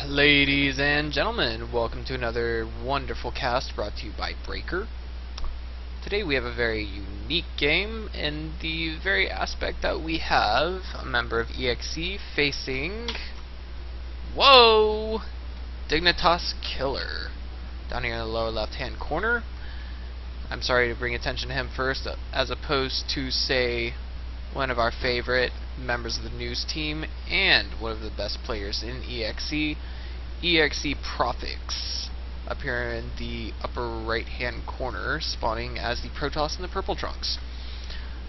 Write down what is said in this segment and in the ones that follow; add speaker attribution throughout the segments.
Speaker 1: Ladies and gentlemen, welcome to another wonderful cast brought to you by Breaker. Today we have a very unique game in the very aspect that we have a member of EXE facing, whoa, dKiller down here in the lower left hand corner. I'm sorry to bring attention to him first, as opposed to, say, one of our favorite members of the news team and one of the best players in EXE, eXeProfix, up here in the upper right hand corner, spawning as the Protoss in the purple trunks.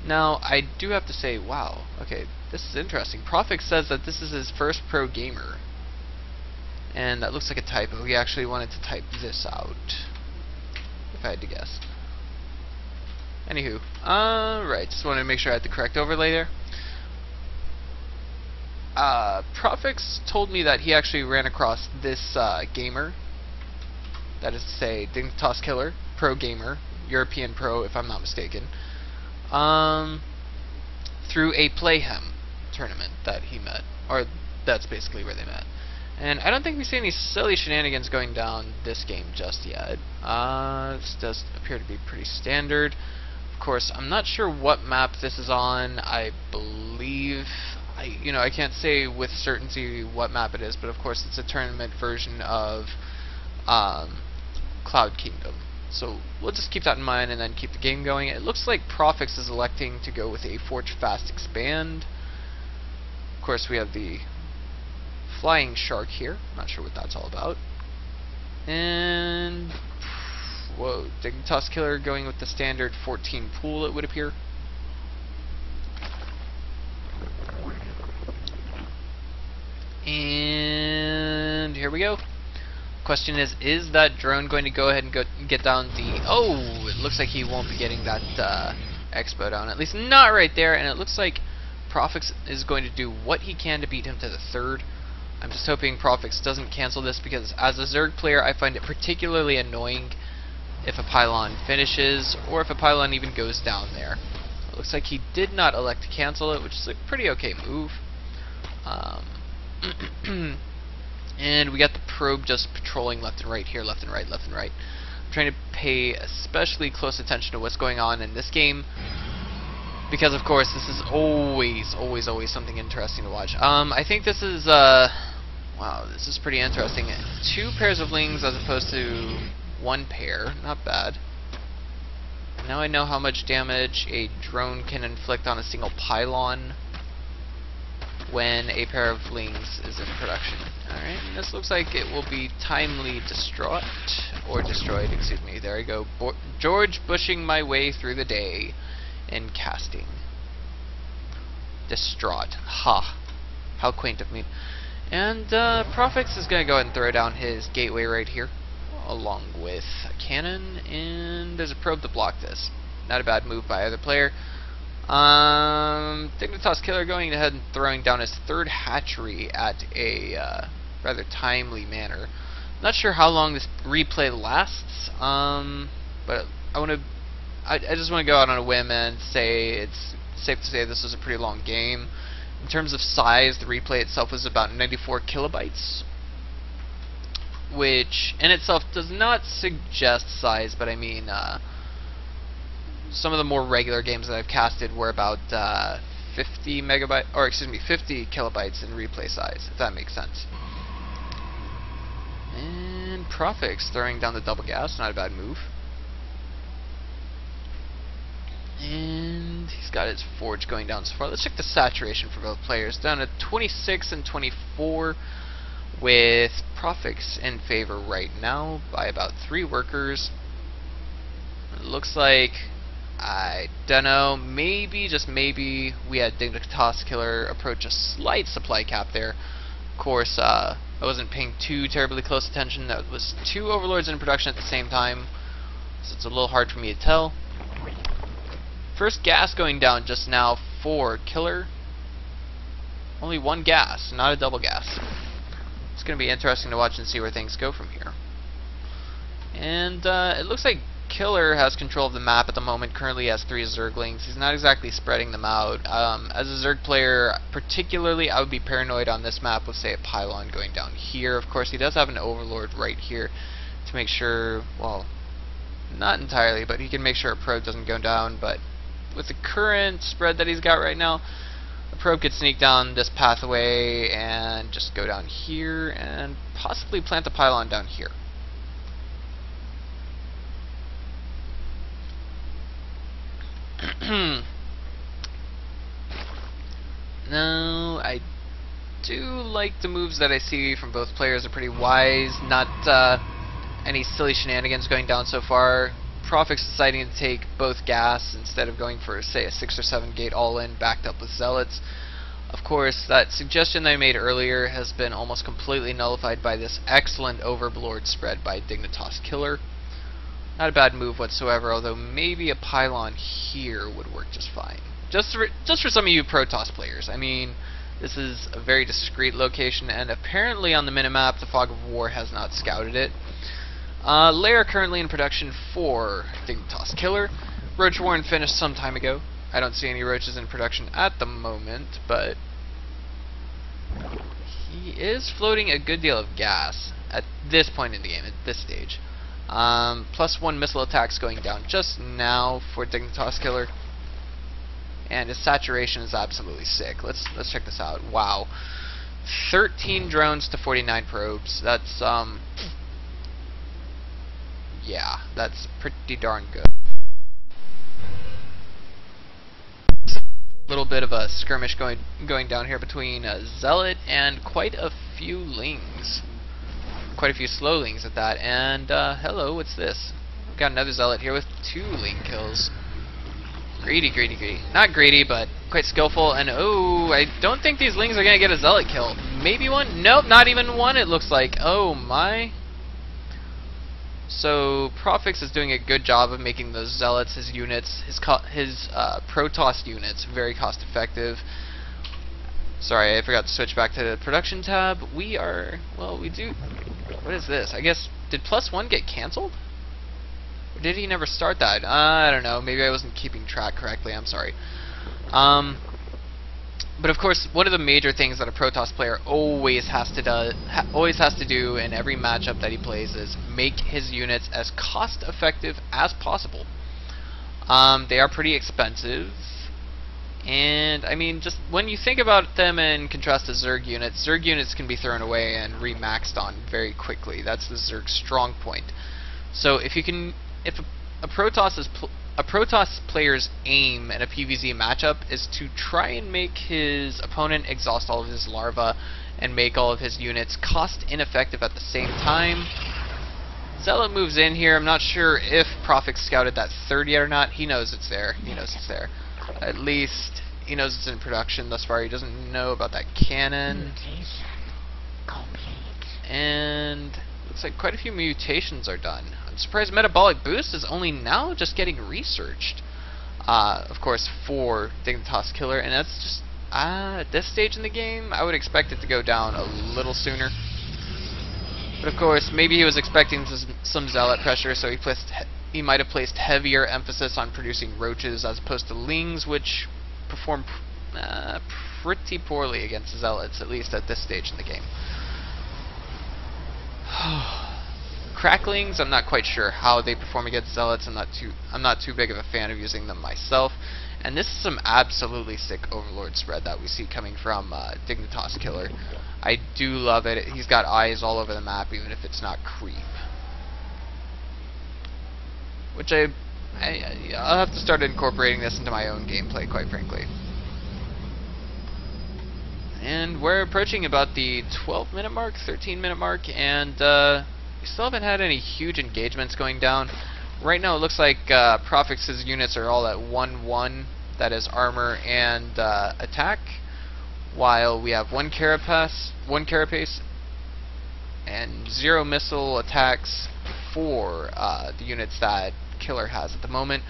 Speaker 1: Now, I do have to say, wow, okay, this is interesting. Profix says that this is his first pro gamer, and that looks like a typo. He actually wanted to type this out, if I had to guess. Anywho, right, just wanted to make sure I had the correct overlay there. Profix told me that he actually ran across this gamer, that is to say, dKiller, pro gamer, European pro if I'm not mistaken, through a Playhem tournament that he met, or that's basically where they met. And I don't think we see any silly shenanigans going down this game just yet. This does appear to be pretty standard. Of course, I'm not sure what map this is on. I believe, I can't say with certainty what map it is, but of course it's a tournament version of Cloud Kingdom. So we'll just keep that in mind and then keep the game going. It looks like Profix is electing to go with a Forge Fast Expand. Of course, we have the Flying Shark here. Not sure what that's all about. And whoa, dKiller going with the standard 14 pool, it would appear. And here we go. Question is that drone going to go ahead and get down the... Oh, it looks like he won't be getting that expo down. At least not right there. And it looks like Profix is going to do what he can to beat him to the third. I'm just hoping Profix doesn't cancel this, because as a Zerg player, I find it particularly annoying if a pylon finishes, or if a pylon even goes down there. It looks like he did not elect to cancel it, which is a pretty okay move. And we got the probe just patrolling left and right here, left and right, left and right. I'm trying to pay especially close attention to what's going on in this game, because of course this is always something interesting to watch. I think this is, wow, this is pretty interesting. 2 pairs of lings as opposed to 1 pair, not bad. Now I know how much damage a drone can inflict on a single pylon when a pair of lings is in production. Alright, this looks like it will be timely destroyed, excuse me. There I go, George Bushing my way through the day in casting. Distraught. Ha. How quaint of me. And Profix is going to go ahead and throw down his gateway right here, along with a cannon, and there's a probe to block this. Not a bad move by either player. dKiller going ahead and throwing down his third hatchery at a rather timely manner. Not sure how long this replay lasts, but I just want to go out on a whim and say it's safe to say this was a pretty long game. In terms of size, the replay itself was about 94 kilobytes, which in itself does not suggest size, but I mean, some of the more regular games that I've casted were about 50 kilobytes in replay size, if that makes sense. And Profix throwing down the double gas, not a bad move. And he's got his forge going down so far. Let's check the saturation for both players. Down at 26 and 24, with Profix in favor right now by about 3 workers. It looks like, I don't know, maybe, just maybe, we had dKiller approach a slight supply cap there. Of course, I wasn't paying too terribly close attention. That was 2 overlords in production at the same time, so it's a little hard for me to tell. First gas going down just now for Killer. Only 1 gas, not a double gas. It's going to be interesting to watch and see where things go from here. And it looks like dKiller has control of the map at the moment. Currently has 3 Zerglings. He's not exactly spreading them out. As a Zerg player, particularly, I would be paranoid on this map with, say, a pylon going down here. Of course, he does have an Overlord right here to make sure, well, not entirely, but he can make sure a probe doesn't go down. But with the current spread that he's got right now, a probe could sneak down this pathway and just go down here and possibly plant a pylon down here. No, I do like the moves that I see from both players are pretty wise. Not any silly shenanigans going down so far. Profix deciding to take both gas instead of going for, say, a 6 or 7 gate all-in backed up with Zealots. Of course, that suggestion that I made earlier has been almost completely nullified by this excellent Overlord spread by dKiller. Not a bad move whatsoever, although maybe a pylon here would work just fine. Just for some of you Protoss players. I mean, this is a very discreet location, and apparently on the minimap, the Fog of War has not scouted it. Lair currently in production for dKiller. Roach Warren finished some time ago. I don't see any roaches in production at the moment, but he is floating a good deal of gas at this point in the game, at this stage. +1 missile attacks going down just now for dKiller, and his saturation is absolutely sick. Let's check this out. Wow, 13 drones to 49 probes. That's yeah, that's pretty darn good. Little bit of a skirmish going down here between Zealot and quite a few Lings. Quite a few slowlings at that. And hello, what's this? We've got another Zealot here with 2 Ling kills. Greedy, greedy, greedy. Not greedy, but quite skillful. And oh, I don't think these Lings are gonna get a Zealot kill. Maybe one? Nope, not even one. It looks like. Oh my. So Profix is doing a good job of making those Zealots, his units, his Protoss units, very cost effective. Sorry, I forgot to switch back to the production tab. We are, well, we do. What is this? I guess, did +1 get cancelled? Or did he never start that? I don't know. Maybe I wasn't keeping track correctly. I'm sorry. But of course, one of the major things that a Protoss player always has to do in every matchup that he plays is make his units as cost effective as possible. They are pretty expensive. And, I mean, just when you think about them in contrast to Zerg units can be thrown away and remaxed on very quickly. That's the Zerg strong point. So if a Protoss player's aim in a PvZ matchup is to try and make his opponent exhaust all of his larvae and make all of his units cost ineffective at the same time. Zealot moves in here. I'm not sure if Profix scouted that 30 or not. He knows it's there. He knows it's there. At least he knows it's in production thus far. He doesn't know about that cannon. And looks like quite a few mutations are done. I'm surprised Metabolic Boost is only now just getting researched. Of course, for dKiller, and that's just at this stage in the game, I would expect it to go down a little sooner. But of course, maybe he was expecting some Zealot pressure, so he might have placed heavier emphasis on producing roaches as opposed to Lings, which perform pretty poorly against Zealots, at least at this stage in the game. Cracklings, I'm not quite sure how they perform against Zealots. I'm not too big of a fan of using them myself. And this is some absolutely sick Overlord spread that we see coming from dKiller. I do love it. He's got eyes all over the map, even if it's not creep. Which I'll have to start incorporating this into my own gameplay, quite frankly. And we're approaching about the 12-minute mark, 13-minute mark, and we still haven't had any huge engagements going down. Right now it looks like Profix's units are all at 1-1, that is armor and attack, while we have one carapace and 0 missile attacks for the units that Killer has at the moment.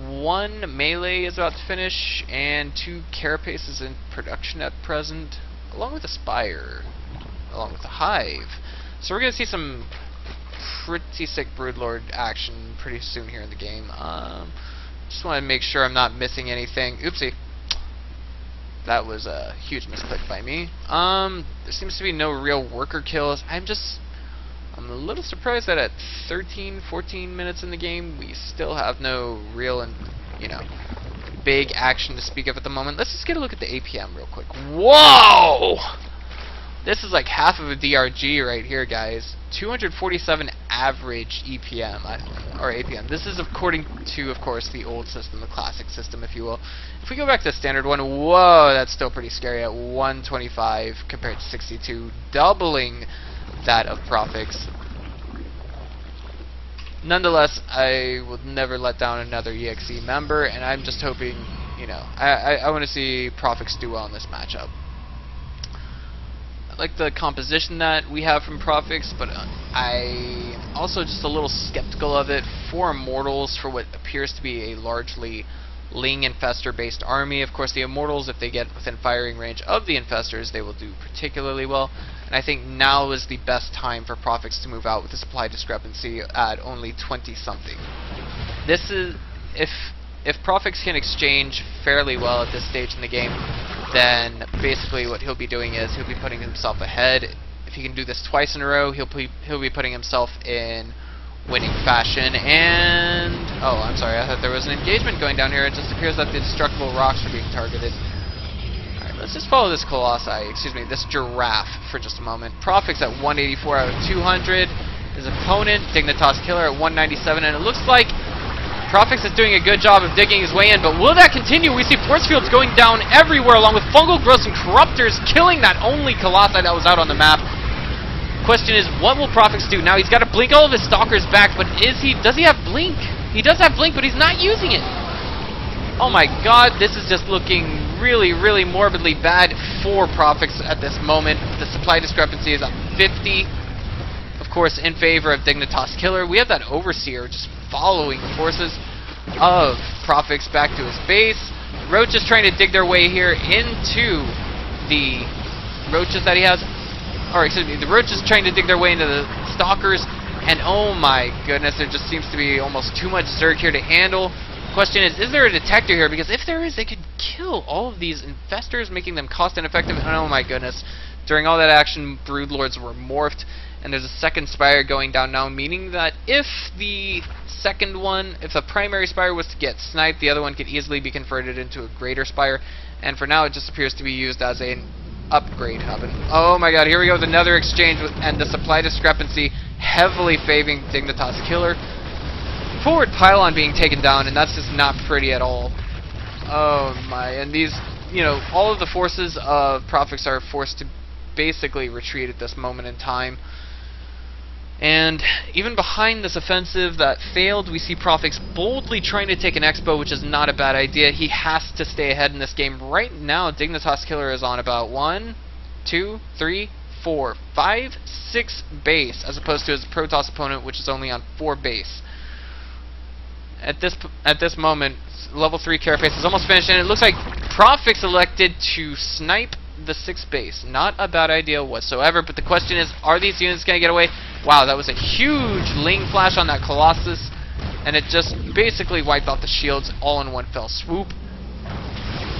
Speaker 1: 1 melee is about to finish, and 2 carapaces in production at present, along with a spire, along with a hive. So we're going to see some pretty sick Broodlord action pretty soon here in the game. Just want to make sure I'm not missing anything. Oopsie. That was a huge misclick by me. There seems to be no real worker kills. I'm a little surprised that at 13, 14 minutes in the game, we still have no real and, big action to speak of at the moment. Let's just get a look at the APM real quick. Whoa! This is like half of a DRG right here, guys. 247 average EPM, or APM. This is according to, of course, the old system, the classic system, if you will. If we go back to the standard one, whoa, that's still pretty scary at 125 compared to 62, doubling that of Profix. Nonetheless, I will never let down another EXE member, and I'm just hoping, I want to see Profix do well in this matchup. I like the composition that we have from Profix, but I am also just a little skeptical of it for Immortals, for what appears to be a largely Ling Infestor based army. Of course, the Immortals, if they get within firing range of the Infestors, they will do particularly well. And I think now is the best time for Profix to move out with the supply discrepancy at only 20 something. This is, if Profix can exchange fairly well at this stage in the game, then basically what he'll be doing is he'll be putting himself ahead. If he can do this twice in a row, he'll be putting himself in winning fashion. And oh, I'm sorry, I thought there was an engagement going down here. It just appears that the destructible rocks are being targeted. Alright, let's just follow this this giraffe for just a moment. Profix at 184 out of 200. His opponent, Dignitas Killer, at 197, and it looks like Profix is doing a good job of digging his way in, but will that continue? We see force fields going down everywhere, along with fungal growths and corruptors, killing that only Colossi that was out on the map. Question is, what will Profix do? Now, he's got to blink all of his stalkers back, but does he have blink? He does have blink, but he's not using it. Oh my god, this is just looking really, really morbidly bad for Profix at this moment. The supply discrepancy is at 50. Of course, in favor of Dignitas Killer. We have that Overseer just following the forces of Profix back to his base. Roach is trying to dig their way here into the roaches that he has. Or, excuse me, the roaches trying to dig their way into the stalkers. And oh my goodness, there just seems to be almost too much Zerg here to handle. Question is there a detector here? Because if there is, they could kill all of these infestors, making them cost ineffective. And oh my goodness, during all that action, Broodlords were morphed. And there's a second spire going down now, meaning that if the primary spire was to get sniped, the other one could easily be converted into a greater spire. And for now, it just appears to be used as an upgrade hub. And oh my god, here we go with another exchange, and the supply discrepancy heavily favoring Dignitas Killer. Forward pylon being taken down, and that's just not pretty at all. Oh my, and these, all of the forces of Profix are forced to basically retreat at this moment in time. And even behind this offensive that failed, we see Profix boldly trying to take an Expo, which is not a bad idea. He has to stay ahead in this game. Right now, Dignitas Killer is on about 1, 2, 3, 4, 5, 6 base, as opposed to his Protoss opponent, which is only on 4 base. At this moment, level 3 Carapace is almost finished, and it looks like Profix elected to snipe the 6th base. Not a bad idea whatsoever, but the question is, are these units going to get away? Wow, that was a huge Ling flash on that Colossus, and it just basically wiped out the shields all in one fell swoop.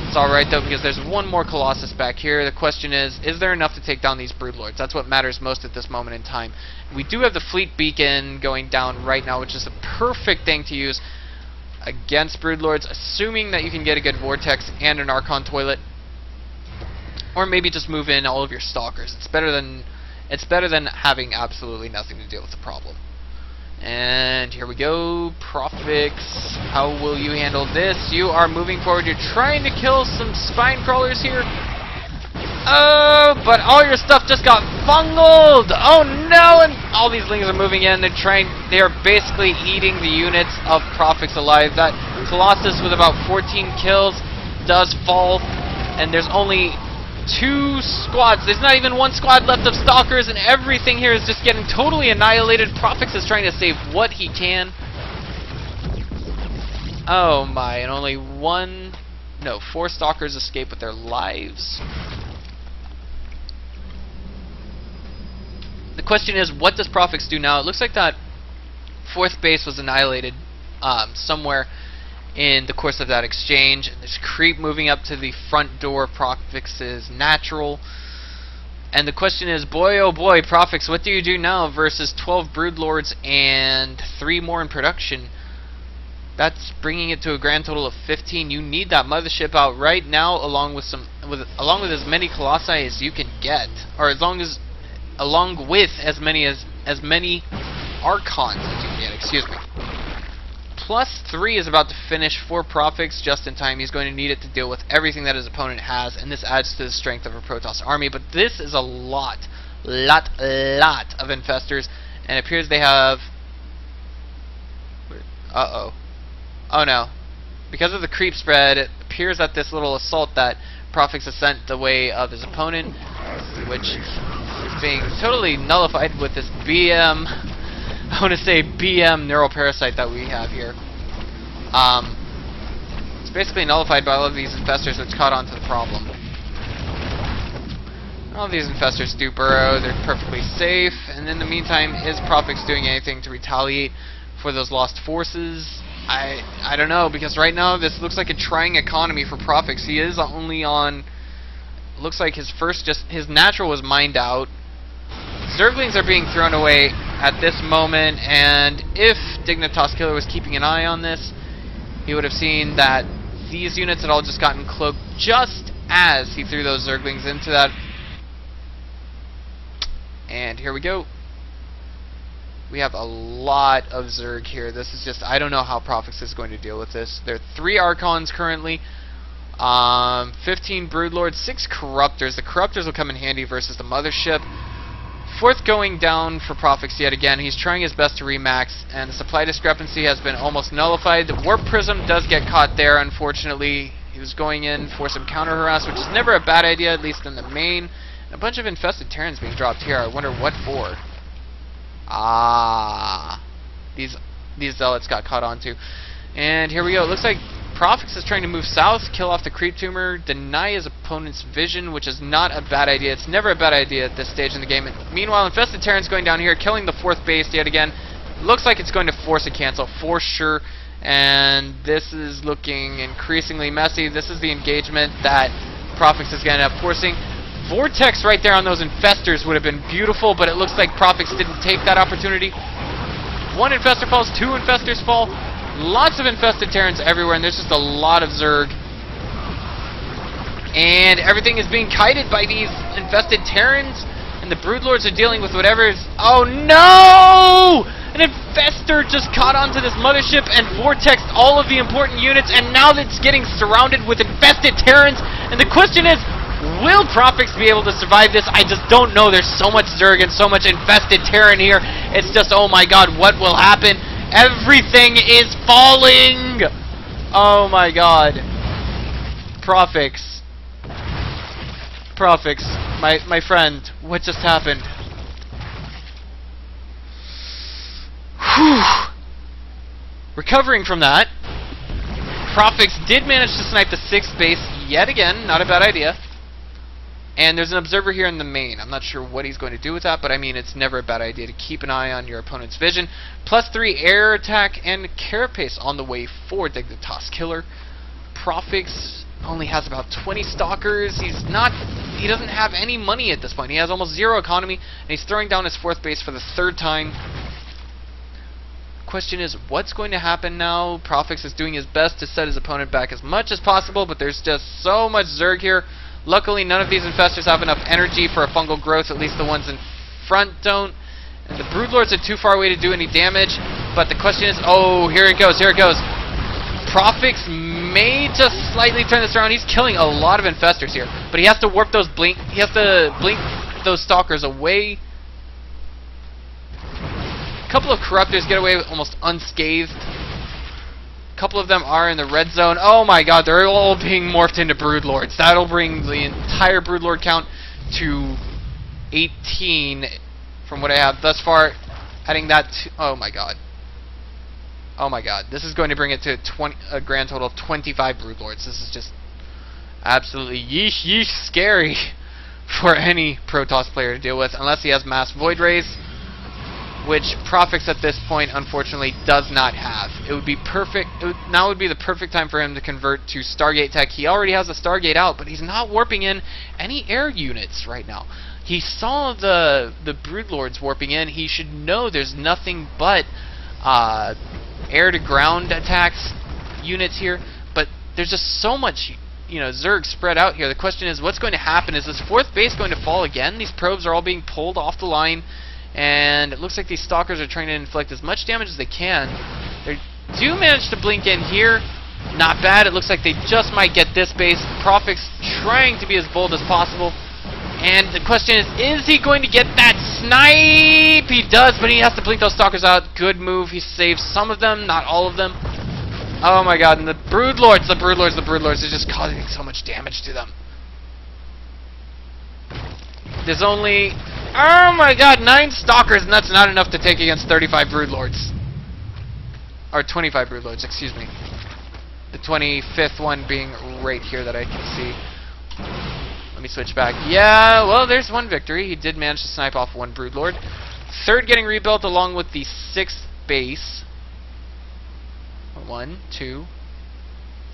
Speaker 1: It's alright though, because there's one more Colossus back here. The question is there enough to take down these Broodlords? That's what matters most at this moment in time. We do have the Fleet Beacon going down right now, which is a perfect thing to use against Broodlords, assuming that you can get a good Vortex and an Archon Toilet. Or maybe just move in all of your Stalkers. It's better than having absolutely nothing to deal with the problem. And here we go. Profix, how will you handle this? You are moving forward. You're trying to kill some spine crawlers here. Oh, but all your stuff just got fungled. Oh no, and all these Lings are moving in. They are basically eating the units of Profix alive. That Colossus with about 14 kills does fall, and there's only 2 squads. There's not even 1 squad left of Stalkers, and everything here is just getting totally annihilated. Profix is trying to save what he can. Oh my, and only 4 Stalkers escape with their lives. The Question is, what does Profix do now? It looks like that fourth base was annihilated somewhere in the course of that exchange. There's creep moving up to the front door of Profix's natural. And the question is, boy oh boy, Profix, what do you do now versus 12 Broodlords and 3 more in production? That's bringing it to a grand total of 15. You need that mothership out right now, along with as many Colossi as you can get, or along with as many Archons as you can get. Excuse me. +3 is about to finish for Profix just in time. He's going to need it to deal with everything that his opponent has, and this adds to the strength of a Protoss army. But this is a lot of infestors, and it appears they have. Oh no. Because of the creep spread, it appears that this little assault that Profix has sent the way of his opponent, which is being totally nullified with this BM, I want to say BM neural parasite that we have here. It's basically nullified by all of these infestors which caught on to the problem. All of these infestors do burrow, they're perfectly safe, and in the meantime, is Profix doing anything to retaliate for those lost forces? I don't know, because right now this looks like a trying economy for Profix. He is only on, looks like his natural was mined out. Zerglings are being thrown away at this moment, and if dKiller was keeping an eye on this, he would have seen that these units had all just gotten cloaked just as he threw those Zerglings into that. And here we go. We have a lot of Zerg here. This is just, I don't know how Profix is going to deal with this. There are 3 Archons currently, 15 Broodlords, 6 Corruptors. The Corruptors will come in handy versus the Mothership. 4th going down for Profix yet again. He's trying his best to remax, and the supply discrepancy has been almost nullified. The Warp Prism does get caught there, unfortunately. He was going in for some counter harass, which is never a bad idea, at least in the main. And a bunch of infested Terrans being dropped here. I wonder what for. These zealots got caught onto. And here we go. It looks like Profix is trying to move south, kill off the creep tumor, deny his opponent's vision, which is not a bad idea. It's never a bad idea at this stage in the game. And meanwhile, infested Terrans going down here, killing the 4th base yet again. Looks like it's going to force a cancel for sure. And this is looking increasingly messy. This is the engagement that Profix is going to end up forcing. Vortex right there on those infestors would have been beautiful, but it looks like Profix didn't take that opportunity. 1 infestor falls, 2 infestors fall. Lots of infested Terrans everywhere, and there's just a lot of Zerg. And everything is being kited by these infested Terrans, and the Broodlords are dealing with whatever is... Oh no! An infestor just caught onto this mothership and vortexed all of the important units, and now it's getting surrounded with infested Terrans. And the question is, will Profix be able to survive this? I just don't know. There's so much Zerg and so much infested Terran here. It's just, oh my god, what will happen? Everything is falling! Oh my god. Profix. Profix, my friend, what just happened? Whew. Recovering from that, Profix did manage to snipe the 6th base yet again. Not a bad idea. And there's an observer here in the main. I'm not sure what he's going to do with that, but I mean, it's never a bad idea to keep an eye on your opponent's vision. +3 air attack and carapace on the way for dKiller. Profix only has about 20 stalkers. He doesn't have any money at this point. He has almost 0 economy, and he's throwing down his 4th base for the 3rd time. Question is, what's going to happen now? Profix is doing his best to set his opponent back as much as possible, but there's just so much Zerg here. Luckily, none of these infestors have enough energy for a fungal growth, at least the ones in front don't. And the Broodlords are too far away to do any damage, but the question is, oh, here it goes. Profix may just slightly turn this around. He's killing a lot of infestors here, but he has to warp those blink those stalkers away. A couple of Corruptors get away almost unscathed. Couple of them are in the red zone. Oh my god, they're all being morphed into Broodlords. That'll bring the entire Broodlord count to 18 from what I have thus far. Adding that to... Oh my god. Oh my god. This is going to bring it to a grand total of 25 Broodlords. This is just absolutely yeesh scary for any Protoss player to deal with, unless he has Mass Void Rays, which Profix at this point, unfortunately, does not have. It would be perfect. Now would be the perfect time for him to convert to Stargate tech. He already has a Stargate out, but he's not warping in any air units right now. He saw the Broodlords warping in. He should know there's nothing but air-to-ground attacks units here, but there's just so much, Zerg spread out here. The question is, what's going to happen? Is this fourth base going to fall again? These probes are all being pulled off the line, and it looks like these stalkers are trying to inflict as much damage as they can. They do manage to blink in here. Not bad. It looks like they just might get this base. Profix trying to be as bold as possible. And the question is he going to get that snipe? He does, but he has to blink those stalkers out. Good move. He saves some of them, not all of them. Oh my god, and the Broodlords, are just causing so much damage to them. There's only, oh my god, 9 stalkers, and that's not enough to take against 35 Broodlords. Or 25 Broodlords, excuse me. The 25th one being right here that I can see. Let me switch back. Yeah, well, there's one victory. He did manage to snipe off one Broodlord. Third getting rebuilt along with the 6th base. 1, 2,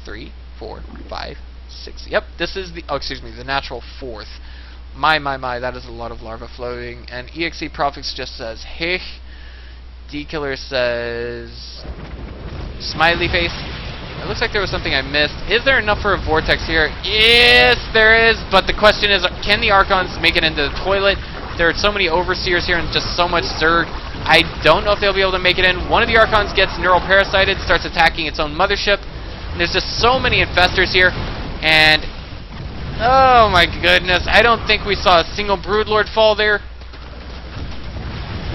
Speaker 1: 3, 4, 5, 6. Yep, this is the, the natural 4th. My, that is a lot of larva floating. And eXeProfix just says, hey. dKiller says, smiley face. It looks like there was something I missed. Is there enough for a vortex here? Yes, there is. But the question is, can the Archons make it into the toilet? There are so many Overseers here and just so much Zerg. I don't know if they'll be able to make it in. One of the Archons gets neural parasited, starts attacking its own mothership. And there's just so many infestors here. And, oh my goodness, I don't think we saw a single Broodlord fall there.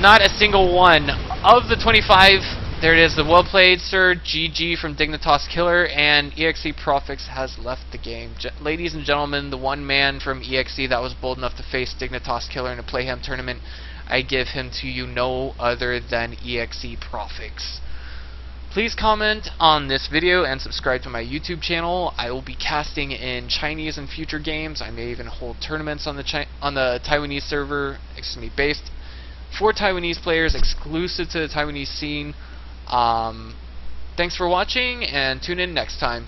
Speaker 1: Not a single one. Of the 25... there it is, the well played, sir. GG from dKiller, and eXeProfix has left the game. Ladies and gentlemen, the one man from EXE that was bold enough to face dKiller in a Playham tournament, I give him to you no other than eXeProfix. Please comment on this video and subscribe to my YouTube channel. I will be casting in Chinese in future games. I may even hold tournaments on the Taiwanese server, based for Taiwanese players, exclusive to the Taiwanese scene. Thanks for watching, and tune in next time.